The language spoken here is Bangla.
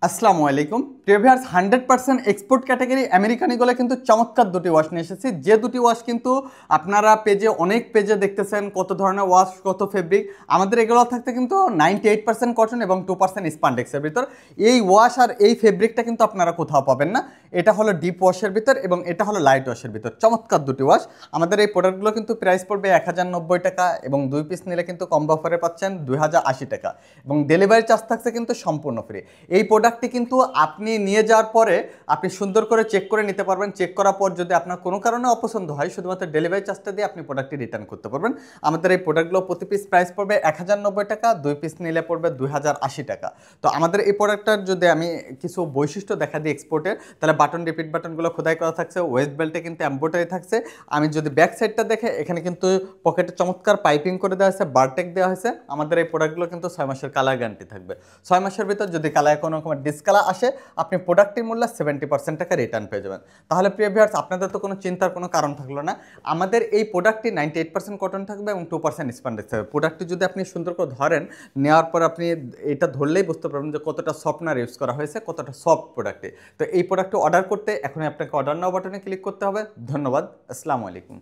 আসসালামু আলাইকুম প্রিয় ভিউয়ার্স 100% এক্সপোর্ট ক্যাটাগরি আমেরিকানিগুলো কিন্তু চমৎকার দুটি ওয়াশ নিয়ে এসেছি। যে দুটি ওয়াশ কিন্তু আপনারা অনেক পেজে দেখতেছেন কত ধরনের ওয়াশ, কত ফেব্রিক। আমাদের এগুলো থাকতে কিন্তু 98% কটন এবং 2% স্পান্ডেক্সের ভিতর। এই ওয়াশ আর এই ফেব্রিকটা কিন্তু আপনারা কোথাও পাবেন না। এটা হলো ডিপ ওয়াশের ভিতর এবং এটা হলো লাইট ওয়াশের ভিতর। চমৎকার দুটি ওয়াশ। আমাদের এই প্রোডাক্টগুলো কিন্তু প্রাইস পড়বে 1090 টাকা এবং 2 পিস নিলে কিন্তু কম্বো অফারে পাচ্ছেন 2080 টাকা এবং ডেলিভারি চার্জ থাকছে কিন্তু সম্পূর্ণ ফ্রি। এই প্রোডাক্টটি কিন্তু আপনি নিয়ে যাওয়ার পরে আপনি সুন্দর করে চেক করে নিতে পারবেন। চেক করার পর যদি আপনার কোনো কারণে অপছন্দ হয়, শুধুমাত্র ডেলিভারি চার্জটা দিয়ে আপনি প্রোডাক্টটি রিটার্ন করতে পারবেন। আমাদের এই প্রোডাক্টগুলো প্রতি পিস প্রাইস পড়বে 1090 টাকা, 2 পিস নিলে পড়বে 2080 টাকা। তো আমাদের এই প্রোডাক্টটার যদি আমি কিছু বৈশিষ্ট্য দেখা দিই এক্সপোর্টের, তাহলে বাটন রিপিট বাটনগুলো খোদাই করা থাকছে, ওয়েস্ট বেল্টে কিন্তু এমব্রয়ডারি থাকছে। আমি যদি ব্যাক সাইডটা দেখে, এখানে কিন্তু পকেটে চমৎকার পাইপিং করে দেওয়া হয়েছে, বারটেক দেওয়া হয়েছে। আমাদের এই প্রোডাক্টগুলো কিন্তু 6 মাসের কালার গ্যারান্টি থাকবে। 6 মাসের ভিতর যদি কালার কোনো রকম ডিসকালার আসে, আপনি প্রোডাক্টের মূল্য 70% টাকা রিটার্ন পেয়ে যাবেন। তাহলে প্রিয় ভিউয়ার্স, আপনাদের তো কোনো চিন্তার কোনো কারণ থাকলো না। আমাদের এই প্রোডাক্টটি 98% কটন থাকবে এবং 2% স্পন্ডেক্স থাকবে। প্রোডাক্টটি যদি আপনি সুন্দর করে ধরেন, নেওয়ার পর আপনি এটা ধরলেই বুঝতে পারবেন যে কতটা সফটনার ইউজ করা হয়েছে, কতটা সফট প্রোডাক্টে। তো এই প্রোডাক্টটি অর্ডার করতে এখনই আপনাকে অর্ডার নাও বাটনে ক্লিক করতে হবে। ধন্যবাদ। আসসালামু আলাইকুম।